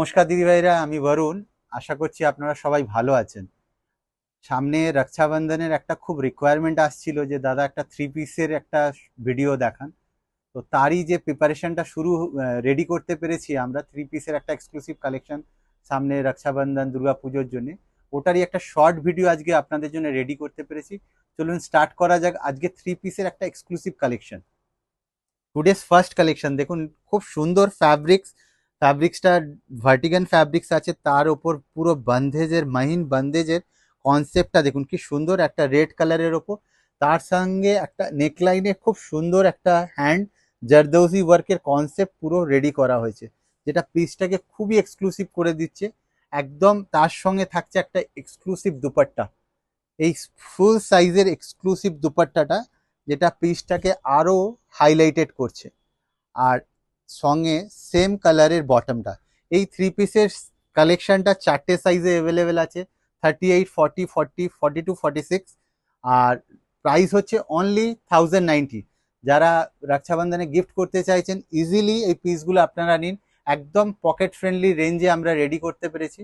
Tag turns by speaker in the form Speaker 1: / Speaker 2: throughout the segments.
Speaker 1: নমস্কার দিদি ভাইরা, আমি বরুণ। আশা করছি আপনারা সবাই ভালো আছেন। সামনে রক্ষাবন্ধনের একটা খুব রিকোয়ারমেন্ট আসছিল যে দাদা একটা থ্রি পিসের একটা ভিডিও দেখান। তো তারই যে প্রিপারেশনটা রেডি করতে পেরেছি আমরা, থ্রি পিসের একটা এক্সক্লুসিভ কালেকশন সামনে রক্ষাবন্ধন দুর্গা পুজোর জন্য। ওটারই একটা শর্ট ভিডিও আজকে আপনাদের জন্য রেডি করতে পেরেছি। চলুন স্টার্ট করা যাক আজকে থ্রি পিসের একটা exclusive collection. Today's first collection দেখুন, খুব সুন্দর ফ্যাব্রিক্সটা ভার্টিগান ফ্যাব্রিক্স আছে, তার ওপর পুরো বন্ধেজের মাহিন বন্ধেজের কনসেপ্টটা দেখুন কি সুন্দর, একটা রেড কালারের ওপর তার সঙ্গে একটা নেকলাইনে খুব সুন্দর একটা হ্যান্ড জারদৌজি ওয়ার্কের কনসেপ্ট পুরো রেডি করা হয়েছে, যেটা পিসটাকে খুবই এক্সক্লুসিভ করে দিচ্ছে একদম। তার সঙ্গে থাকছে একটা এক্সক্লুসিভ দুপাট্টা, এই ফুল সাইজের এক্সক্লুসিভ দুপাট্টাটা যেটা পিসটাকে আরো হাইলাইটেড করছে। আর সঙ্গে সেম কালারের বটমটা। এই থ্রি পিসের কালেকশনটা চারটে সাইজে অ্যাভেলেবেল আছে, 38, 40, 40, 42, 46। আর প্রাইস হচ্ছে অনলি 1090। যারা রক্ষাবন্ধনে গিফট করতে চাইছেন ইজিলি এই পিসগুলো আপনারা নিন, একদম পকেট ফ্রেন্ডলি রেঞ্জে আমরা রেডি করতে পেরেছি।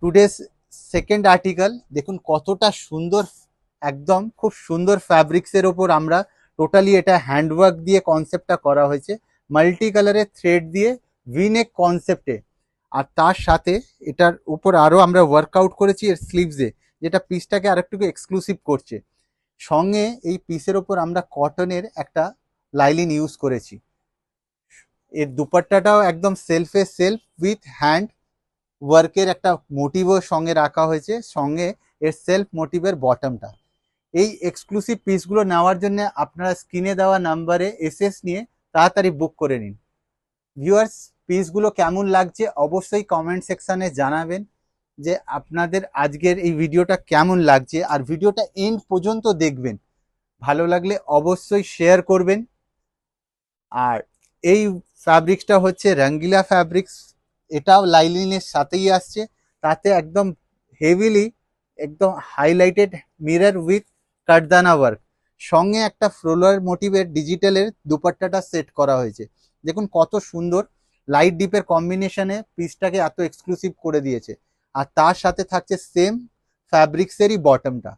Speaker 1: টুডেস সেকেন্ড আর্টিকেল দেখুন কতটা সুন্দর, একদম খুব সুন্দর ফ্যাব্রিক্সের ওপর আমরা টোটালি এটা হ্যান্ডওয়ার্ক দিয়ে কনসেপ্টটা করা হয়েছে, মাল্টি কালারের থ্রেড দিয়ে ভিনেক কনসেপ্টে। আর তার সাথে এটার উপর আরও আমরা ওয়ার্কআউট করেছি এর স্লিভসে, যেটা পিসটাকে আরেকটু এক্সক্লুসিভ করছে। সঙ্গে এই পিসের ওপর আমরা কটনের একটা লাইলিন ইউজ করেছি। এর দুপাট্টাটাও একদম সেলফ উইথ হ্যান্ড ওয়ার্কের একটা মোটিভও সঙ্গে রাখা হয়েছে, সঙ্গে এর সেলফ মোটিভের বটমটা। এই এক্সক্লুসিভ পিসগুলো নেওয়ার জন্য আপনারা স্ক্রিনে দেওয়া নাম্বারে এসএস নিয়ে তাড়াতাড়ি বুক করে নিন। ভিউয়ার্স, পিসগুলো কেমন লাগছে অবশ্যই কমেন্ট সেকশানে জানাবেন যে আপনাদের আজকের এই ভিডিওটা কেমন লাগছে, আর ভিডিওটা এন্ড পর্যন্ত দেখবেন। ভালো লাগলে অবশ্যই শেয়ার করবেন। আর এই ফ্যাব্রিক্সটা হচ্ছে রঙ্গিলা ফ্যাব্রিক্স, এটাও লাইলিনের সাথেই আসছে, তাতে একদম হেভিলি একদম হাইলাইটেড মিরর উইথ কাটদানা ওয়ার্ক, সঙ্গে একটা ফ্লোরাল মোটিভের ডিজিটালের দুপাট্টাটা সেট করা হয়েছে। দেখুন কত সুন্দর লাইট ডিপের কম্বিনেশনে পিসটাকে এত এক্সক্লুসিভ করে দিয়েছে। আর তার সাথে থাকছে সেম ফ্যাব্রিক্সেরই বটমটা।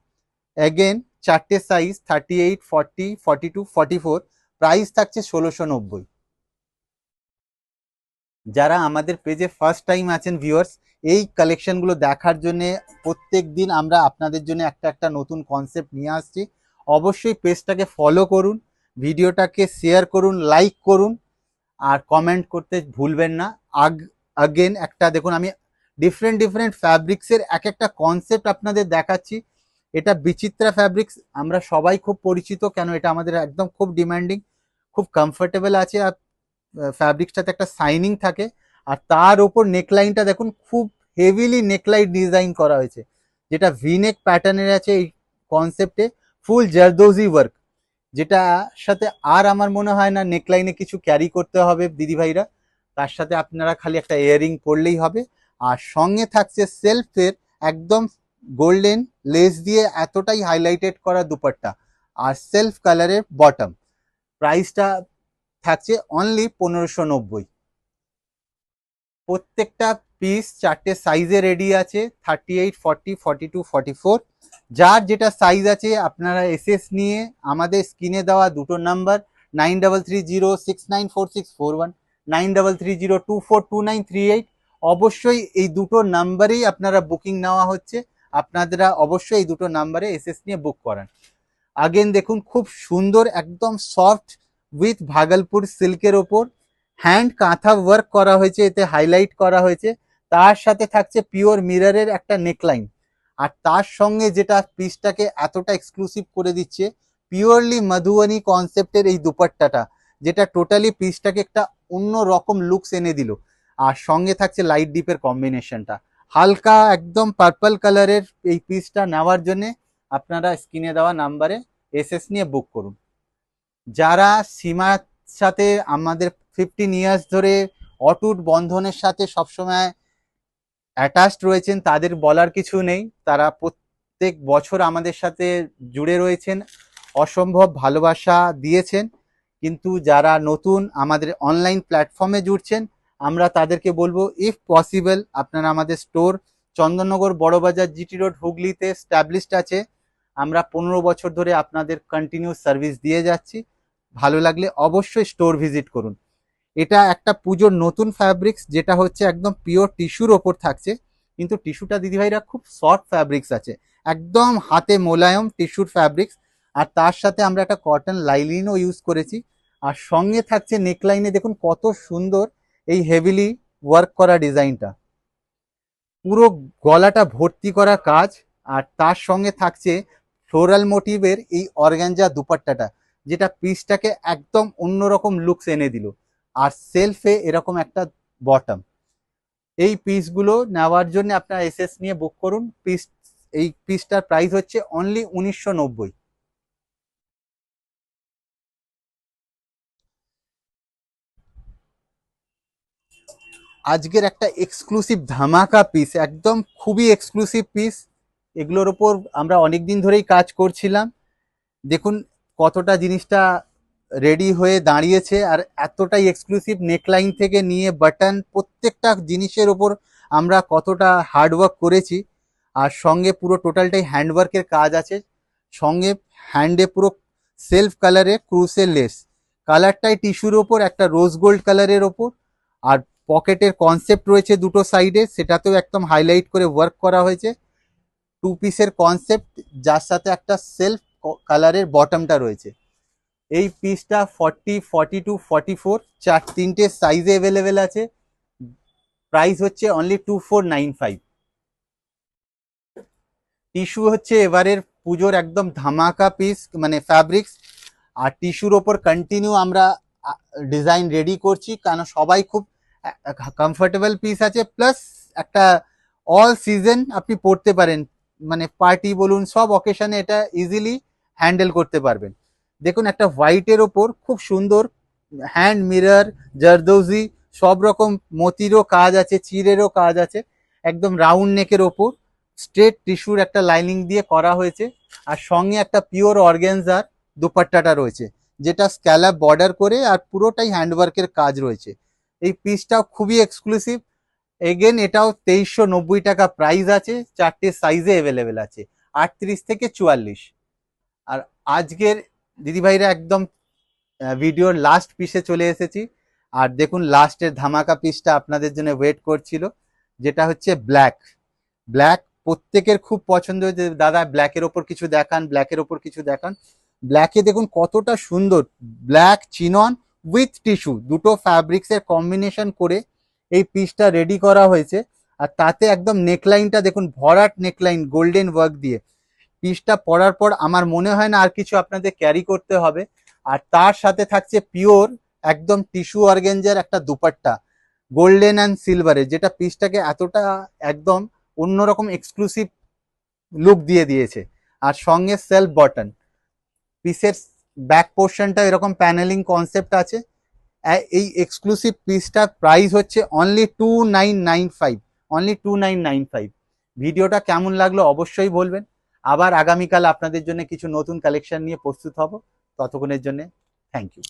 Speaker 1: অ্যাগেন চারটে সাইজ 38, 40, 42, 44। প্রাইস থাকছে 1690। যারা আমাদের পেজে ফার্স্ট টাইম আছেন ভিউয়ার্স, এই কালেকশনগুলো দেখার জন্য প্রত্যেক দিন আমরা আপনাদের জন্য একটা একটা নতুন কনসেপ্ট নিয়ে আসছি। অবশ্যই পেজটাকে ফলো করুন, ভিডিওটাকে শেয়ার করুন, লাইক করুন, আর কমেন্ট করতে ভুলবেন না। আগেন একটা দেখুন, আমি ডিফারেন্ট ফ্যাব্রিক্সের এক একটা কনসেপ্ট আপনাদের দেখাচ্ছি। এটা বিচিত্রা ফ্যাব্রিক্স, আমরা সবাই খুব পরিচিত, কেন এটা আমাদের একদম খুব ডিমান্ডিং, খুব কমফোর্টেবল আছে। আর ফ্যাব্রিক্সটাতে একটা শাইনিং থাকে। আর তার ওপর নেকলাইনটা দেখুন, খুব হেভিলি নেকলাইন ডিজাইন করা হয়েছে, যেটা ভিনেক প্যাটার্নের আছে এই কনসেপ্টে, ফুল জারদোজি ওয়ার্ক, যেটা সাথে আর আমার মনে হয় না নেকলাইনে কিছু ক্যারি করতে হবে দিদিভাইরা। তার সাথে আপনারা খালি একটা ইয়াররিং পরলেই হবে। আর সঙ্গে থাকছে সেলফের একদম গোল্ডেন লেস দিয়ে এতটাই হাইলাইটেড করা দুপাট্টা, আর সেলফ কালারের বটম। প্রাইসটা থাকছে অনলি 1590। প্রত্যেকটা পিস চারটে সাইজে রেডি আছে, 38, 40, 42, 44। যার যেটা সাইজ আছে আপনারা এসএস নিয়ে আমাদের স্ক্রিনে দেওয়া দুটো নাম্বার 9330694641, 9330242938, অবশ্যই এই দুটো নাম্বারেই আপনারা বুকিং নেওয়া হচ্ছে। আপনারা অবশ্যই এই দুটো নাম্বারে এসএস নিয়ে বুক করান। আগেন দেখুন খুব সুন্দর একদম সফট উইথ ভাগলপুর সিল্কের ওপর হ্যান্ড কাঁথা ওয়ার্ক করা হয়েছে, এতে হাইলাইট করা হয়েছে। তার সাথে থাকছে পিওর মিররের একটা নেকলাইন। আর তার সঙ্গে যেটা পিসটাকে এতটা এক্সক্লুসিভ করে দিচ্ছে, পিওরলি মধুবনী কনসেপ্টের এই দুপাট্টাটা, যেটা টোটালি পিসটাকে একটা অন্য রকম লুকস এনে দিল। আর সঙ্গে থাকছে লাইট ডিপের কম্বিনেশনটা, হালকা একদম পার্পল কালারের এই পিসটা নেওয়ার জন্যে আপনারা স্ক্রিনে দেওয়া নাম্বারে এসএস নিয়ে বুক করুন। যারা সীমার সাথে আমাদের 15 ইয়ার্স ধরে অটুট বন্ধনের সাথে সবসময় অ্যাটাচড রয়েছেন, তাদের বলার কিছু নেই। তারা প্রত্যেক বছর আমাদের সাথে জুড়ে রয়েছেন, অসম্ভব ভালোবাসা দিয়েছেন। কিন্তু যারা নতুন আমাদের অনলাইন প্ল্যাটফর্মে জুড়ছেন, আমরা তাদেরকে বলবো ইফ পসিবল আপনারা আমাদের store Chandannagar Barabazar GT road হুগলিতে স্ট্যাবলিশড আছে। আমরা 15 বছর ধরে আপনাদের কন্টিনিউ সার্ভিস দিয়ে যাচ্ছি। ভালো লাগলে অবশ্যই স্টোর ভিজিট করুন। এটা একটা পুজোর নতুন ফ্যাব্রিক্স, যেটা হচ্ছে একদম পিওর টিস্যুর ওপর থাকছে, কিন্তু টিস্যুটা দিদিভাইরা খুব সফট ফ্যাব্রিক্স আছে, একদম হাতে মোলায়ম টিস্যুর ফ্যাব্রিক্স। আর তার সাথে আমরা একটা কটন লাইলিনও ইউজ করেছি। আর সঙ্গে থাকছে নেকলাইনে দেখুন কত সুন্দর এই হেভিলি ওয়ার্ক করা ডিজাইনটা, পুরো গলাটা ভর্তি করা কাজ। আর তার সঙ্গে থাকছে ফ্লোরাল মোটিভের এই অর্গানজা দুপাট্টাটা, যেটা পিসটাকে একদম অন্যরকম লুকস এনে দিল। আর সেলফে এরকম একটা বটম। এই পিসগুলো নেওয়ার জন্য আপনারা এসএস নিয়ে বুক করুন। এই পিসটার প্রাইস হচ্ছে অনলি 1990। আজকের একটা এক্সক্লুসিভ ধামাকা পিস, একদম খুবই এক্সক্লুসিভ পিস। এগুলোর ওপর আমরা অনেক দিন ধরেই কাজ করছিলাম। দেখুন কতটা জিনিসটা রেডি হয়ে দাঁড়িয়েছে, আর এতটাই এক্সক্লুসিভ। নেকলাইন থেকে নিয়ে বাটন প্রত্যেকটা জিনিসের ওপর আমরা কতটা হার্ডওয়ার্ক করেছি। আর সঙ্গে পুরো টোটালটাই হ্যান্ডওয়ার্কের কাজ আছে। সঙ্গে হ্যান্ডে পুরো সেলফ কালারে ক্রুসের লেস, কালারটাই টিস্যুর ওপর একটা রোজ গোল্ড কালারের ওপর। আর পকেটের কনসেপ্ট রয়েছে দুটো সাইডে, সেটাতেও একদম হাইলাইট করে ওয়ার্ক করা হয়েছে। টু পিসের কনসেপ্ট, যার সাথে একটা সেলফ কালারের বটমটা রয়েছে। এই পিসটা 40, 42, 44 তিনটে সাইজে অ্যাভেলেবেল আছে। প্রাইস হচ্ছে অনলি 2495। টিস্যু হচ্ছে এবারের পুজোর একদম ধামাকা পিস, মানে ফ্যাব্রিক্স। আর টিস্যুর ওপর কন্টিনিউ আমরা ডিজাইন রেডি করছি, কারণ সবাই খুব কমফোর্টেবল পিস আছে, প্লাস একটা অল সিজন আপনি পরতে পারেন, মানে পার্টি বলুন সব অকেশনে এটা ইজিলি হ্যান্ডেল করতে পারবেন। দেখুন একটা হোয়াইটের ওপর খুব সুন্দর হ্যান্ড মিরর, জারদৌজি, সব রকম মতিরও কাজ আছে, চিরেরও কাজ আছে। একদম রাউন্ড নেকের ওপর স্ট্রেট টিস্যুর একটা লাইনিং দিয়ে করা হয়েছে। আর সঙ্গে একটা পিওর অর্গানজার দুপাট্টাটা রয়েছে, যেটা স্ক্যালাপ বর্ডার করে আর পুরোটাই হ্যান্ডওয়ার্কের কাজ রয়েছে। এই পিসটাও খুবই এক্সক্লুসিভ। এগেন এটাও 2390 টাকা প্রাইস আছে। চারটে সাইজে অ্যাভেলেবেল আছে, 38 থেকে 44। আর আজকের দিদিভাইরা একদম ভিডিওর লাস্ট পিসে চলে এসেছি। আর দেখুন লাস্টের ধামাকা পিসটা আপনাদের জন্য ওয়েট করছিল, যেটা হচ্ছে ব্ল্যাক। ব্ল্যাক প্রত্যেকের খুব পছন্দ, যে দাদা ব্ল্যাকের ওপর কিছু দেখান, ব্ল্যাকের ওপর কিছু দেখান। ব্ল্যাকে দেখুন কতটা সুন্দর ব্ল্যাক চিনন উইথ টিস্যু, দুটো ফ্যাব্রিক্সের কম্বিনেশন করে এই পিসটা রেডি করা হয়েছে। আর তাতে একদম নেকলাইনটা দেখুন ভরাট নেকলাইন গোল্ডেন ওয়ার্ক দিয়ে। পিসটা পরার পর আমার মনে হয় না আর কিছু আপনাদের ক্যারি করতে হবে। আর তার সাথে থাকছে পিওর একদম টিস্যু অর্গেঞ্জার একটা দুপাট্টা, গোল্ডেন অ্যান্ড সিলভারে, যেটা পিসটাকে এতটা একদম অন্যরকম এক্সক্লুসিভ লুক দিয়ে দিয়েছে। আর সঙ্গে সেলফ বটন। পিসের ব্যাক পোর্শনটা এরকম প্যানেলিং কনসেপ্ট আছে। এই এক্সক্লুসিভ পিসটার প্রাইস হচ্ছে অনলি 2995, অনলি 2995। ভিডিওটা কেমন লাগলো অবশ্যই বলবেন। আবার আগামীকাল আপনাদের জন্য কিছু নতুন কালেকশন নিয়ে প্রস্তুত হব। ততক্ষণের জন্য থ্যাংক ইউ।